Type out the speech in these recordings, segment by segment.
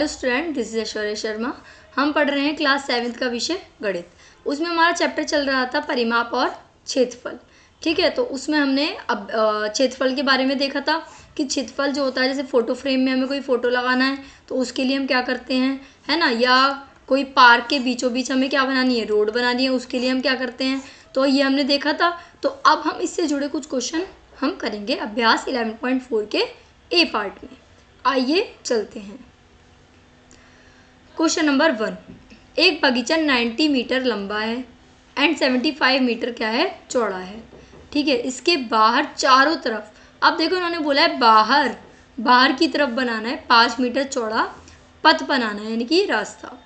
Student, this is Aishwarya Sharma. हम पढ़ रहे हैं क्लास 7th का विषय गणित। उसमें हमारा चैप्टर चल रहा था परिमाप और क्षेत्रफल। ठीक है, तो उसमें हमने अब क्षेत्रफल के बारे में देखा था कि क्षेत्रफल जो होता है, जैसे फोटो फ्रेम में हमें कोई फ़ोटो लगाना है तो उसके लिए हम क्या करते हैं, है ना, या कोई पार्क के बीचों बीच हमें क्या बनानी है, रोड बनानी है, उसके लिए हम क्या करते हैं, तो ये हमने देखा था। तो अब हम इससे जुड़े कुछ क्वेश्चन हम करेंगे अभ्यास 11.4 के ए पार्ट में। आइए चलते हैं। क्वेश्चन नंबर 1, एक बगीचा 90 मीटर लंबा है एंड 75 मीटर क्या है, चौड़ा है। ठीक है, इसके बाहर चारों तरफ, अब देखो उन्होंने बोला है बाहर की तरफ बनाना है 5 मीटर चौड़ा पथ बनाना है, यानी कि रास्ता।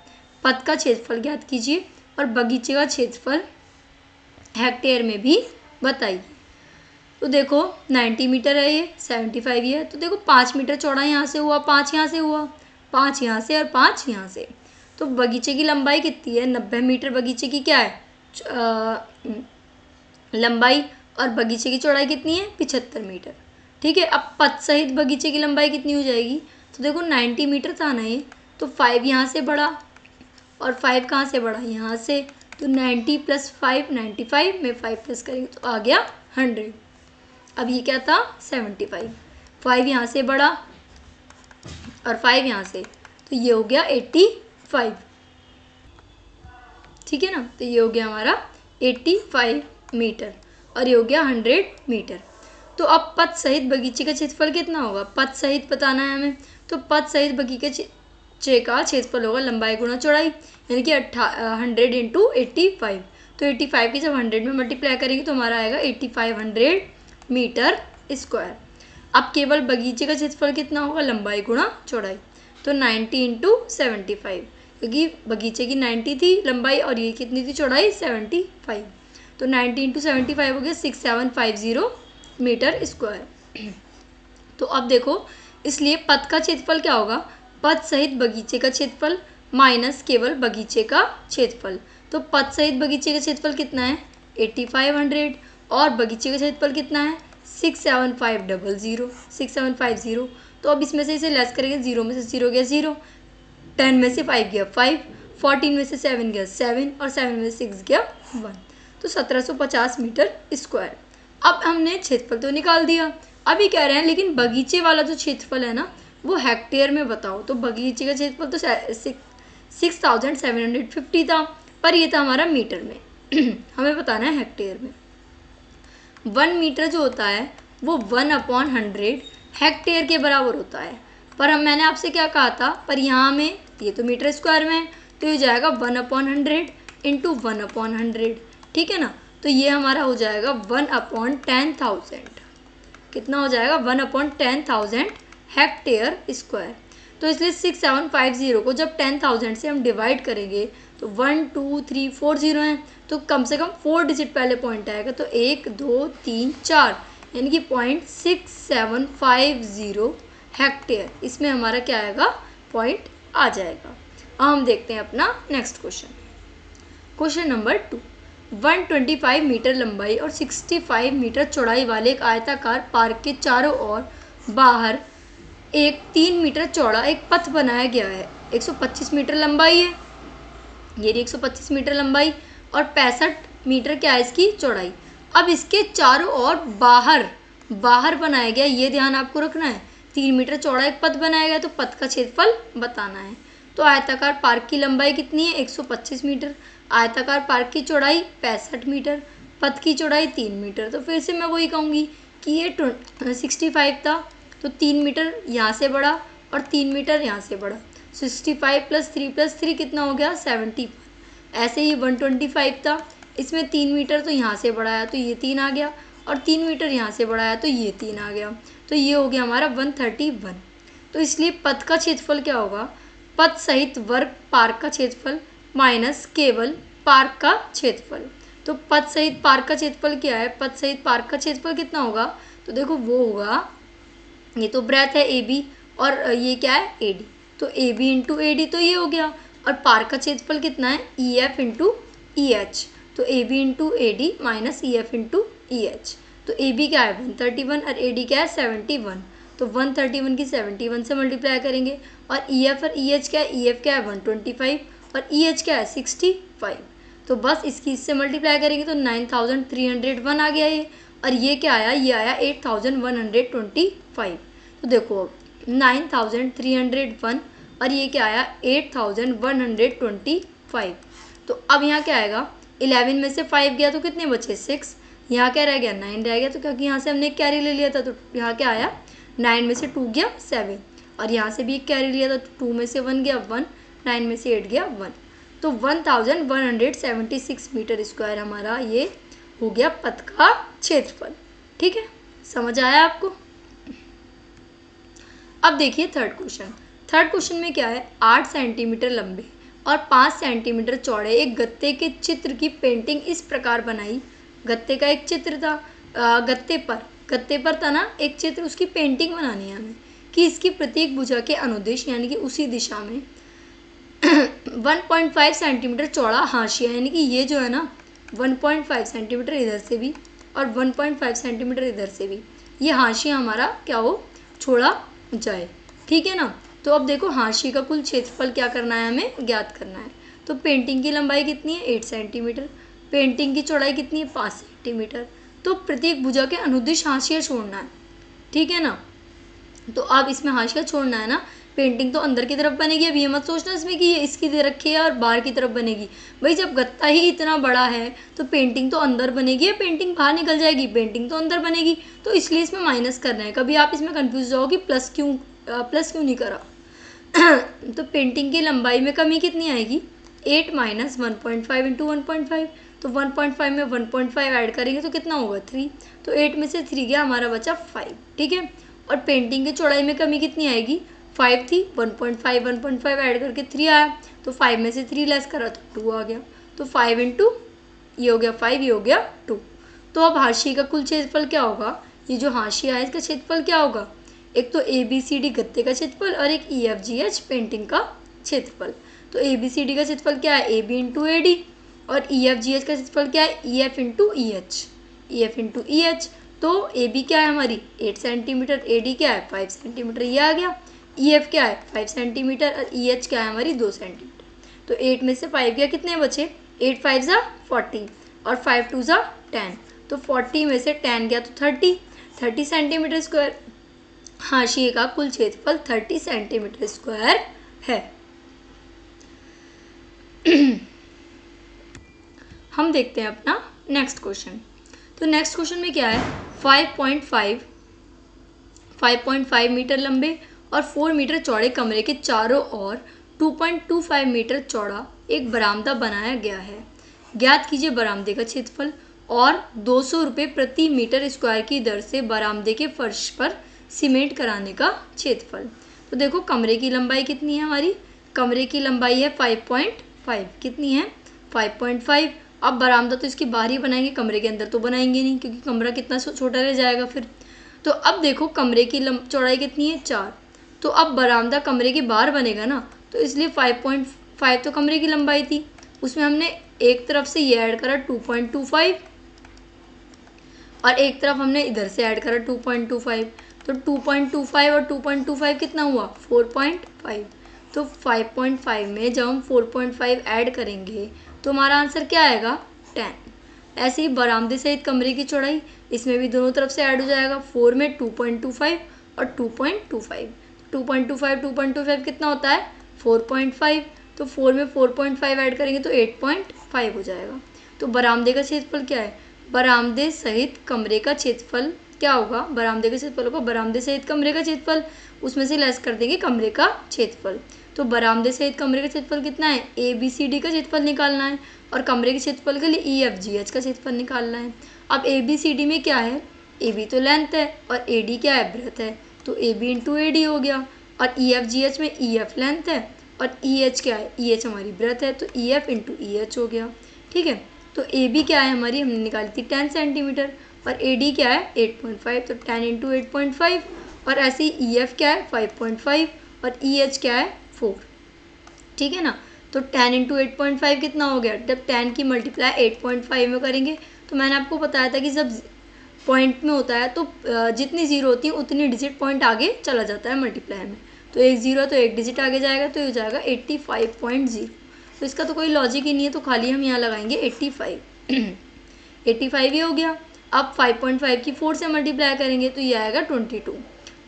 पथ का क्षेत्रफल ज्ञात कीजिए और बगीचे का क्षेत्रफल हेक्टेयर में भी बताइए। तो देखो 90 मीटर है, ये 75 ही है, तो देखो 5 मीटर चौड़ा यहाँ से हुआ, 5 यहाँ से हुआ, 5 यहाँ से और 5 यहाँ से। तो बगीचे की लंबाई कितनी है, 90 मीटर बगीचे की क्या है लंबाई, और बगीचे की चौड़ाई कितनी है, 75 मीटर। ठीक है, अब पथ सहित बगीचे की लंबाई कितनी हो जाएगी, तो देखो 90 मीटर था ना ये, तो 5 यहाँ से बढ़ा और 5 कहाँ से बढ़ा, यहाँ से, तो 90 + 5 95 में 5 प्लस करेंगे तो आ गया 100। अब ये क्या था 75, 5 यहाँ से बढ़ा और 5 यहाँ से, तो ये हो गया 85। ठीक है ना, तो ये हो गया हमारा 85 मीटर और ये हो गया 100 मीटर। तो अब पथ सहित बगीचे का क्षेत्रफल कितना होगा, पथ सहित बताना है हमें, तो पथ सहित बगीचे का क्षेत्रफल होगा लंबाई गुणा चौड़ाई, यानी कि 100 × 85। तो 85 की जब 100 में मल्टीप्लाई करेंगे तो हमारा आएगा 8500 मीटर स्क्वायर। अब केवल बगीचे का क्षेत्रफल कितना होगा, लंबाई गुणा चौड़ाई, तो 90 × 75, क्योंकि बगीचे की 90 थी लंबाई और ये कितनी थी चौड़ाई 75, तो 90 × 75 हो गया 6750 मीटर स्क्वायर। तो अब देखो, इसलिए पथ का क्षेत्रफल क्या होगा, पथ सहित बगीचे का क्षेत्रफल माइनस केवल बगीचे का क्षेत्रफल। तो पथ सहित बगीचे का क्षेत्रफल कितना है 8500 और बगीचे का क्षेत्रफल कितना है 6750। तो अब इसमें से इसे लेस करेंगे, 0 में से 0 गया 0, 10 में से 5 गया 5, 14 में से 7 गया 7 और 7 में से 6 गया 1, तो 1750 मीटर स्क्वायर। अब हमने क्षेत्रफल तो निकाल दिया, अभी कह रहे हैं लेकिन बगीचे वाला जो क्षेत्रफल है ना वो हेक्टेयर में बताओ। तो बगीचे का क्षेत्रफल तो 6750 था, पर ये था हमारा मीटर में हमें बताना है हेक्टेयर में। 1 मीटर जो होता है वो 1/100 हेक्टेयर के बराबर होता है, पर मैंने आपसे क्या कहा था, पर यहाँ में ये तो मीटर स्क्वायर में है, तो ये जाएगा 1/100 × 1/100। ठीक है ना, तो ये हमारा हो जाएगा 1/10,000। कितना हो जाएगा 1/10,000 हेक्टेयर स्क्वायर। तो इसलिए 6750 को जब 10,000 से हम डिवाइड करेंगे तो 1 2 3 4 0 हैं, तो कम से कम 4 डिजिट पहले पॉइंट आएगा, तो 1 2 3 4, यानी कि 0.6750 हेक्टेयर, इसमें हमारा क्या आएगा पॉइंट आ जाएगा। अब हम देखते हैं अपना next question. Question number 2, 125 metre लंबाई और 65 मीटर चौड़ाई वाले एक आयताकार पार्क के चारों ओर बाहर एक 3 मीटर चौड़ा एक पथ बनाया गया है। 125 मीटर लंबाई है, ये 125 मीटर लंबाई और 65 मीटर क्या है इसकी चौड़ाई। अब इसके चारों ओर बाहर बनाया गया, ये ध्यान आपको रखना है, 3 मीटर चौड़ा एक पथ बनाया गया, तो पथ का क्षेत्रफल बताना है। तो आयताकार पार्क की लंबाई कितनी है 125 मीटर, आयताकार पार्क की चौड़ाई 65 मीटर, पथ की चौड़ाई 3 मीटर। तो फिर से मैं वही कहूँगी कि ये 65 था, तो 3 मीटर यहाँ से बढ़ा और 3 मीटर यहाँ से बढ़ा, 65 + 3 + 3 कितना हो गया 70। ऐसे ही 125 था, इसमें 3 मीटर तो यहाँ से बढ़ाया तो ये 3 आ गया, और 3 मीटर यहाँ से बढ़ाया तो ये 3 आ गया, तो ये हो गया हमारा 131। तो इसलिए पथ का क्षेत्रफल क्या होगा, पथ सहित वर्ग पार्क का क्षेत्रफल माइनस केवल पार्क का क्षेत्रफल। तो पथ सहित पार्क का क्षेत्रफल क्या है, पथ सहित पार्क का क्षेत्रफल कितना होगा, तो देखो वो होगा, ये तो ब्रेथ है AB और ये क्या है AD, तो AB × AD तो ये हो गया, और पार्क का क्षेत्रफल कितना है EF × EH, तो AB × AD - EF × EH, तो AB क्या है 131 और AD क्या है 71, तो 131 की 71 से मल्टीप्लाई करेंगे। और EF और EH क्या है, EF क्या है 125 और EH क्या है 65। तो बस इसकी इससे मल्टीप्लाई करेंगे तो 9301 आ गया ये। और ये क्या आया, ये आया 8125। तो देखो 9301 और ये क्या आया 8125। तो अब यहाँ क्या आएगा, 11 में से 5 गया तो कितने बचे 6, यहाँ क्या रह गया 9 रह गया। तो क्योंकि यहाँ से हमने एक कैरी ले लिया था तो यहाँ क्या आया 9 में से 2 गया 7 और यहाँ से भी एक कैरी लिया था तो 2 में से 1 गया 1, 9 में से 8 गया 1। तो 1176 मीटर स्क्वायर हमारा ये हो गया पथ का क्षेत्रफल। ठीक है, समझ आया आपको। अब देखिए थर्ड क्वेश्चन। थर्ड क्वेश्चन में क्या है, 8 सेंटीमीटर लंबे और 5 सेंटीमीटर चौड़े एक गत्ते के चित्र की पेंटिंग इस प्रकार बनाई। गत्ते का एक चित्र था, गत्ते पर था ना एक चित्र, उसकी पेंटिंग बनानी है हमें कि इसकी प्रत्येक भुजा के अनुदिश यानी कि उसी दिशा में 1.5 सेंटीमीटर चौड़ा हाशिया, यानी कि ये जो है ना 1.5 सेंटीमीटर इधर से भी और 1.5 सेंटीमीटर इधर से भी, ये हाशिया हमारा क्या हो, छोड़ा जाए। ठीक है ना। तो अब देखो हाशिए का कुल क्षेत्रफल क्या करना है, हमें ज्ञात करना है। तो पेंटिंग की लंबाई कितनी है 8 सेंटीमीटर, पेंटिंग की चौड़ाई कितनी है 5 सेंटीमीटर। तो प्रत्येक भुजा के अनुदिश हाशिया छोड़ना है। ठीक है ना। तो अब इसमें हाशिया छोड़ना है ना, पेंटिंग तो अंदर की तरफ बनेगी। अब ये मत सोचना इसमें कि ये इसकी दे रखी है और बाहर की तरफ बनेगी। भाई जब गत्ता ही इतना बड़ा है तो पेंटिंग तो अंदर बनेगी या पेंटिंग बाहर निकल जाएगी, पेंटिंग तो अंदर बनेगी। तो इसलिए इसमें माइनस करना है। कभी आप इसमें कंफ्यूज हो कि प्लस क्यों नहीं करा तो पेंटिंग की लंबाई में कमी कितनी आएगी 8 माइनस 1.5 इंटू 1.5। तो 1.5 में 1.5 ऐड करेंगे तो कितना होगा 3। तो 8 में से 3 गया, हमारा बचा 5। ठीक है। और पेंटिंग की चौड़ाई में कमी कितनी आएगी 5 थी, 1.5 ऐड करके 3 आया। तो 5 में से 3 लेस करा तो 2 आ गया। तो 5 इंटू ये हो गया 5, ये हो गया 2। तो अब हाशिए का कुल क्षेत्रफल क्या होगा, ये जो हाशिया है इसका क्षेत्रफल क्या होगा, एक तो ABCD गत्ते का क्षेत्रफल और एक EFGH पेंटिंग का क्षेत्रफल। तो ABCD का क्षेत्रफल क्या है AB इंटू AD और EFGH का क्षेत्रफल क्या है EF इंटू EH। तो AB क्या है हमारी 8 सेंटीमीटर, AD क्या है 5 सेंटीमीटर, ये आ गया। EF क्या है 5 सेंटीमीटर और EH क्या है हमारी 2 सेंटीमीटर। तो 8 में से 5 गया, कितने बचे 8 5 ज़ा 40 और 5 2 ज़ा 10। तो 40 में से 10 गया तो 30 सेंटीमीटर स्क्वायर। हाशिए का कुल क्षेत्रफल 30 सेंटीमीटर स्क्वायर है। हम देखते हैं अपना नेक्स्ट क्वेश्चन। तो नेक्स्ट क्वेश्चन में क्या है, 5.5 मीटर लंबे और 4 मीटर चौड़े कमरे के चारों ओर 2.25 मीटर चौड़ा एक बरामदा बनाया गया है। ज्ञात कीजिए बरामदे का क्षेत्रफल और 200 रुपये प्रति मीटर स्क्वायर की दर से बरामदे के फर्श पर सीमेंट कराने का क्षेत्रफल। तो देखो कमरे की लंबाई कितनी है हमारी, कमरे की लंबाई है 5.5, कितनी है 5.5। अब बरामदा तो इसकी बाहर ही बनाएंगे, कमरे के अंदर तो बनाएंगे नहीं क्योंकि कमरा कितना छोटा रह जाएगा फिर। तो अब देखो कमरे की चौड़ाई कितनी है 4। तो अब बरामदा कमरे के बाहर बनेगा ना, तो इसलिए 5.5 तो कमरे की लंबाई थी, उसमें हमने एक तरफ से ये ऐड करा 2.25 और एक तरफ हमने इधर से ऐड करा 2.25। तो 2.25 और 2.25 कितना हुआ 4.5। तो 5.5 में जब हम 4.5 ऐड करेंगे तो हमारा आंसर क्या आएगा 10। ऐसे ही बरामदे सहित कमरे की चौड़ाई, इसमें भी दोनों तरफ से ऐड हो जाएगा। 4 में 2.25 और 2.25, 2.25 कितना होता है 4.5। तो 4 में 4.5 ऐड करेंगे तो 8.5 हो जाएगा। तो बरामदे का क्षेत्रफल क्या है, बरामदे सहित कमरे का क्षेत्रफल क्या होगा, बरामदे का क्षेत्रफल होगा बरामदे सहित कमरे का क्षेत्रफल, उसमें से लेस कर देंगे कमरे का क्षेत्रफल। तो बरामदे सहित कमरे का क्षेत्रफल कितना है ABCD का क्षेत्रफल निकालना है और कमरे के क्षेत्रफल के लिए EFGH का क्षेत्रफल निकालना है। अब ABCD में क्या है, AB तो लेंथ है और AD क्या है ब्रेथ है, तो AB इंटू AD हो गया। और EFGH में EF लेंथ है और EH क्या है, EH हमारी ब्रेथ है, तो EF इंटू EH हो गया। ठीक है। तो AB क्या है हमारी, हमने निकाली थी 10 सेंटीमीटर और AD क्या है 8.5, तो 10 इंटू 8.5। और ऐसे ही EF क्या है 5.5 और EH क्या है 4। ठीक है ना। तो 10 इंटू 8.5 कितना हो गया, जब 10 की मल्टीप्लाई 8.5 में करेंगे तो मैंने आपको बताया था कि जब पॉइंट में होता है तो जितनी जीरो होती है उतनी डिजिट पॉइंट आगे चला जाता है मल्टीप्लायर में। तो एक जीरो तो एक डिजिट आगे जाएगा, तो ये हो जाएगा 85.0। तो इसका तो कोई लॉजिक ही नहीं है, तो खाली हम यहाँ लगाएंगे 85। 85 ही हो गया। अब 5.5 की 4 से मल्टीप्लाई करेंगे तो ये आएगा 22।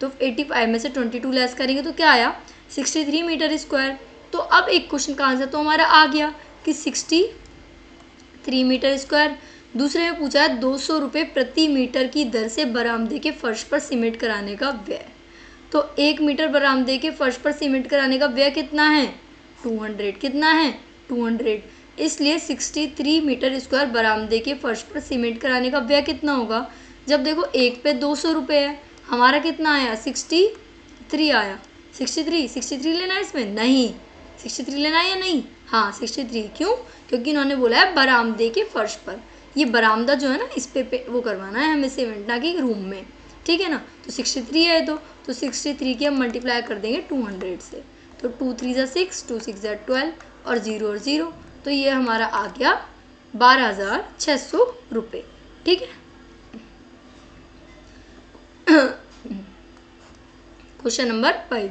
तो 85 में से 22 लेस करेंगे तो क्या आया 63 मीटर स्क्वायर। तो अब एक क्वेश्चन का आंसर तो हमारा आ गया कि 63 मीटर स्क्वायर। दूसरे में पूछा है 200 रुपये प्रति मीटर की दर से बरामदे के फर्श पर सीमेंट कराने का व्यय। तो 1 मीटर बरामदे के फर्श पर सीमेंट कराने का व्यय कितना है 200। कितना है 200। इसलिए 63 मीटर स्क्वायर बरामदे के फर्श पर सीमेंट कराने का व्यय कितना होगा। जब देखो एक पे 200 रुपये है, हमारा कितना आया 63 आया। 63 लेना है इसमें, नहीं 63 लेना है या नहीं, हाँ 63। क्यों, क्योंकि इन्होंने बोला है बरामदे के फर्श पर। ये बरामदा जो है ना इस पे वो करवाना है हमें सीमेंट, ना कि रूम में, ठीक है ना। तो 63 है तो 63 की हम मल्टीप्लाई कर देंगे 200 से। तो 2 3 ज़ा 6, 2 6 ज़ा 12 और 0 और 0, तो ये हमारा आ गया 12,600 रुपये, ठीक है। Question number 5।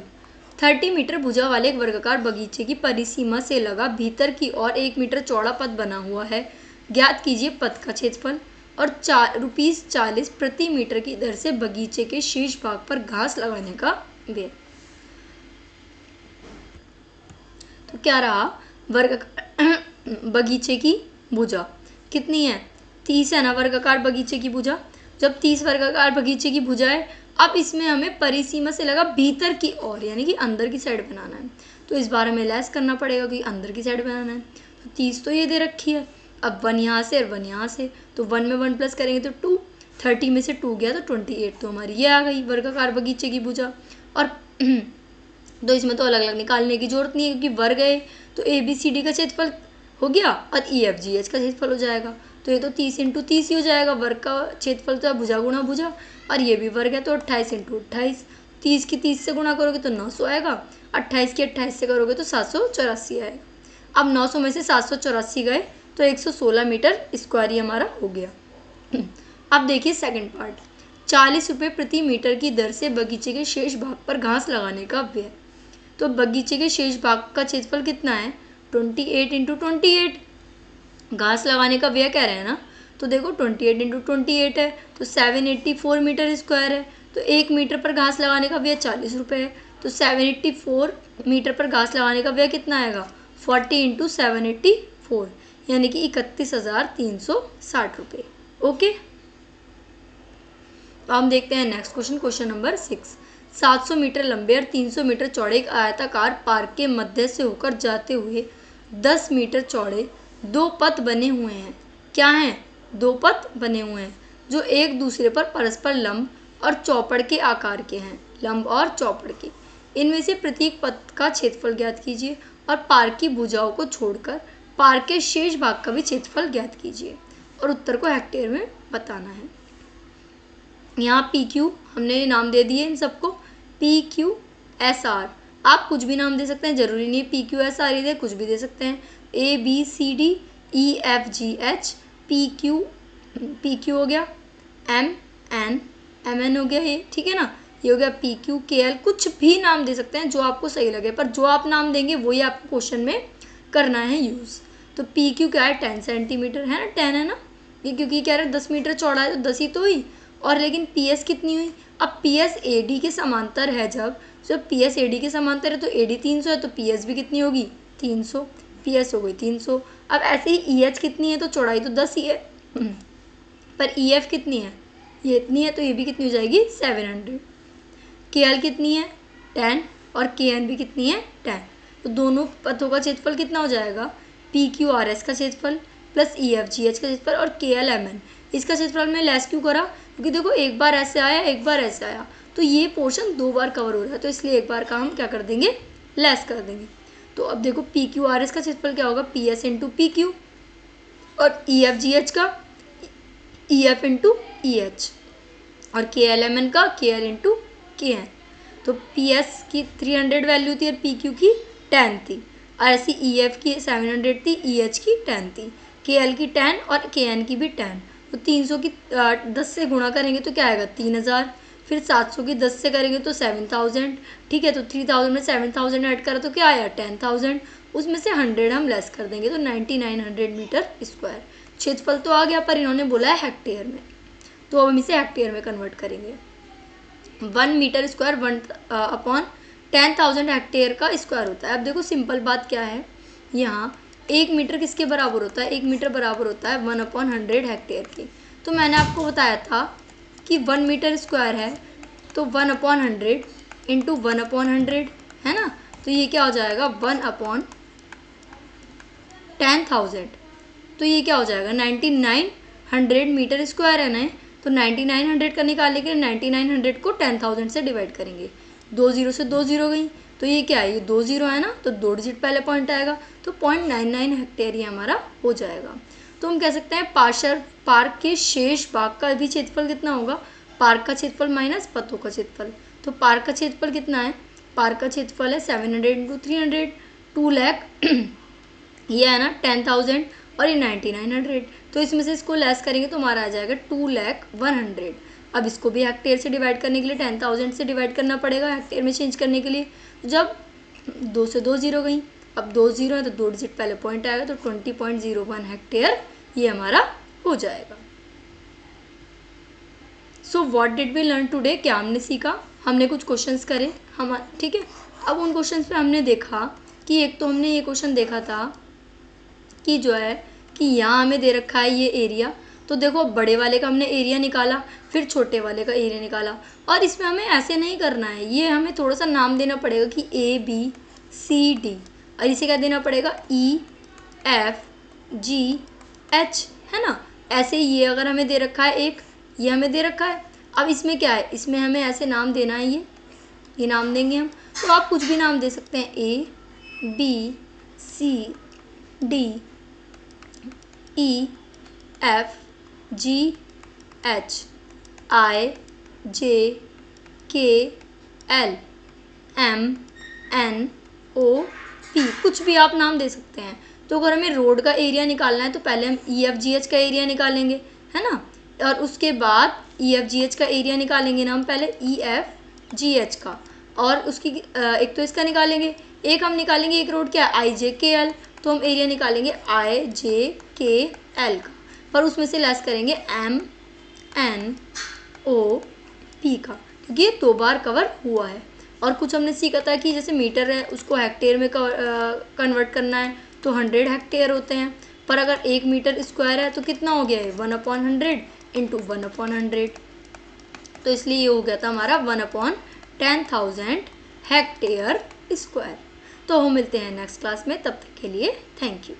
30 मीटर भुजा वाले एक वर्गाकार बगीचे की परिसीमा से लगा भीतर की ओर 1 मीटर चौड़ा पथ बना हुआ है। ज्ञात कीजिए पथ का क्षेत्रफल और ₹40 प्रति मीटर की दर से बगीचे के शीर्ष भाग पर घास लगाने का व्यय। तो क्या रहा, बगीचे की भुजा कितनी है 30 है ना वर्गाकार बगीचे की भुजा। जब 30 वर्गाकार बगीचे की भुजा है, अब इसमें हमें परिसीमा से लगा भीतर की ओर यानी कि अंदर की साइड बनाना है। तो इस बार हमें लेस करना पड़ेगा क्योंकि अंदर की साइड बनाना है। तो 30 तो ये दे रखी है, अब 1 यहाँ से और 1 यहाँ से, तो 1 में 1 प्लस करेंगे तो 2, 30 में से 2 गया तो 28। तो हमारी ये आ गई वर्गाकार बगीचे की भुजा। और तो इसमें तो अलग अलग निकालने की जरूरत नहीं है क्योंकि वर्ग है, तो ABCD का क्षेत्रफल हो गया और EFGH का क्षेत्रफल हो जाएगा। तो ये तो 30 × 30 ही हो जाएगा, वर्ग का क्षेत्रफल तो है भुजा गुणा भुजा, और ये भी वर्ग है तो 28 × 28। 30 की 30 से गुणा करोगे तो 900 आएगा, 28 की 28 से करोगे तो 784 आएगा। अब 900 में से 784 गए तो 116 मीटर स्क्वायर ही हमारा हो गया। अब देखिए सेकंड पार्ट, 40 रुपये प्रति मीटर की दर से बगीचे के शेष भाग पर घास लगाने का व्यय। तो बगीचे के शेष भाग का क्षेत्रफल कितना है 28 × 28। घास लगाने का व्यय कह रहे हैं ना, तो देखो 28 × 28 है तो 784 मीटर स्क्वायर है। तो 1 मीटर पर घास लगाने का व्यय 40 रुपये है, तो 784 मीटर पर घास लगाने का व्यय कितना आएगा 40 × 784 यानी कि 31,360 रुपये। ओके, तो हम देखते हैं next question, question number 6। 700 metre लंबे और 300 मीटर चौड़े एक आयताकार पार्क के मध्य से होकर जाते हुए 10 मीटर चौड़े 2 पथ बने हुए हैं। क्या हैं 2 पथ बने हुए हैं जो एक दूसरे पर परस्पर लंब और चौपड़ के आकार के हैं। लंब और चौपड़ के, इनमें से प्रत्येक पथ का क्षेत्रफल ज्ञात कीजिए और पार्क की भुजाओं को छोड़कर पार्क के शेष भाग का भी क्षेत्रफल ज्ञात कीजिए और उत्तर को हेक्टेयर में बताना है। यहाँ PQ हमने नाम दे दिए इन सबको, PQSR। आप कुछ भी नाम दे सकते हैं, जरूरी नहीं PQSR ही दे, कुछ भी दे सकते हैं। ABCD EFGH PQ हो गया, MN हो गया ये, ठीक है ना, ये हो गया PQKL। कुछ भी नाम दे सकते हैं जो आपको सही लगे, पर जो आप नाम देंगे वही आपको क्वेश्चन में करना है यूज़। तो PQ क्या है 10 सेंटीमीटर है ना, 10 है ना, ये क्योंकि क्या रहा 10 मीटर चौड़ा है तो 10 ही तो हुई। और लेकिन PS कितनी हुई, अब PS AD के समांतर है, जब PS AD के समांतर है तो AD 300 है तो PS भी कितनी होगी 300, PS हो गई 300। अब ऐसे ही EH कितनी है, तो चौड़ाई तो 10 ही है, पर EF कितनी है ये इतनी है तो ये भी कितनी हो जाएगी 700। KL कितनी है 10 और KN भी कितनी है 10। तो दोनों पथों का क्षेत्रफल कितना हो जाएगा PQRS का क्षेत्रफल प्लस EFGH का क्षेत्रफल और KLMN। इसका क्षेत्रफल में लेस क्यों करा, क्योंकि देखो एक बार ऐसे आया एक बार ऐसे आया, तो ये पोर्शन 2 बार कवर हो रहा है, तो इसलिए एक बार का हम क्या कर देंगे लेस कर देंगे। तो अब देखो PQRS का क्षेत्रफल क्या होगा PS × PQ और EFGH का EF × EH और KLMN का KL × KN। तो PS की 300 वैल्यू थी और PQ की 10 थी, और ऐसी EF की 700 थी, EH की 10 थी, KL की 10 और KN की भी 10। तो 300 की 10 से गुणा करेंगे तो क्या आएगा 3000, फिर 700 की 10 से करेंगे तो 7000, ठीक है। तो 3000 में 7000 ऐड करा तो क्या आया 10000, उसमें से 100 हम लेस कर देंगे तो 9900 मीटर स्क्वायर। क्षेत्रफल तो आ गया पर इन्होंने बोला है हेक्टेयर में, तो अब हम इसे हेक्टेयर में कन्वर्ट करेंगे। 1 मीटर स्क्वायर 1/10,000 हेक्टेयर का स्क्वायर होता है। अब देखो सिंपल बात क्या है, यहाँ 1 मीटर किसके बराबर होता है, 1 मीटर बराबर होता है 1/100 हेक्टेयर के। तो मैंने आपको बताया था कि 1 मीटर स्क्वायर है तो 1/100 इंटू 1/100 है ना, तो ये क्या हो जाएगा 1/10,000, तो ये क्या हो जाएगा 9900 मीटर स्क्वायर है ना। तो 9900 का निकालने के लिए 9900 को 10,000 से डिवाइड करेंगे, 2 जीरो से 2 जीरो गई तो ये क्या है, ये 2 जीरो है ना, तो 2 डिजिट पहले पॉइंट आएगा तो 0.99 हेक्टेयर ये हमारा हो जाएगा। तो हम कह सकते हैं पार्क के शेष भाग का भी क्षेत्रफल कितना होगा, पार्क का क्षेत्रफल माइनस पत्तों का क्षेत्रफल। तो पार्क का क्षेत्रफल कितना है, पार्क का क्षेत्रफल है 700 इंटू 300, 2 लाख ये है ना 10,000 और ये 9900, तो इसमें से इसको लेस करेंगे तो हमारा आ जाएगा 2,100,000। अब इसको भी हेक्टेयर से डिवाइड करने के लिए 10,000 से डिवाइड करना पड़ेगा हेक्टेयर में चेंज करने के लिए। जब 2 से 2 जीरो गई, अब 2 जीरो है तो 2 डिजिट पहले पॉइंट आएगा तो 20.01 हेक्टेयर ये हमारा हो जाएगा। So what did we learn today, क्या हमने सीखा, हमने कुछ क्वेश्चंस करे हम, ठीक है। अब उन क्वेश्चंस पे हमने देखा कि एक तो हमने ये क्वेश्चन देखा था कि जो है कि यहाँ हमें दे रखा है ये एरिया, तो देखो बड़े वाले का हमने एरिया निकाला, फिर छोटे वाले का एरिया निकाला, और इसमें हमें ऐसे नहीं करना है, ये हमें थोड़ा सा नाम देना पड़ेगा कि ABCD, और इसे क्या देना पड़ेगा EFGH, है ना। ऐसे ये अगर हमें दे रखा है एक, ये हमें दे रखा है, अब इसमें क्या है, इसमें हमें ऐसे नाम देना है, ये नाम देंगे हम, तो आप कुछ भी नाम दे सकते हैं ABCD EFGH IJKL MNOP, कुछ भी आप नाम दे सकते हैं। तो अगर हमें रोड का एरिया निकालना है तो पहले हम EFGH का एरिया निकालेंगे, है ना, और उसके बाद EFGH का एरिया निकालेंगे ना हम पहले EFGH का, और उसकी एक तो इसका निकालेंगे, एक हम निकालेंगे एक रोड क्या है IJKL, तो हम एरिया निकालेंगे IJKL का, पर उसमें से लेस करेंगे MNOP का, क्योंकि ये 2 बार कवर हुआ है। और कुछ हमने सीखा था कि जैसे मीटर है उसको हेक्टेयर में कन्वर्ट करना है तो 100 हेक्टेयर होते हैं, पर अगर 1 मीटर स्क्वायर है तो कितना हो गया है 1/100 इंटू 1/100, तो इसलिए ये हो गया था हमारा 1/10,000 हेक्टेयर स्क्वायर। तो हम मिलते हैं नेक्स्ट क्लास में, तब तक के लिए थैंक यू।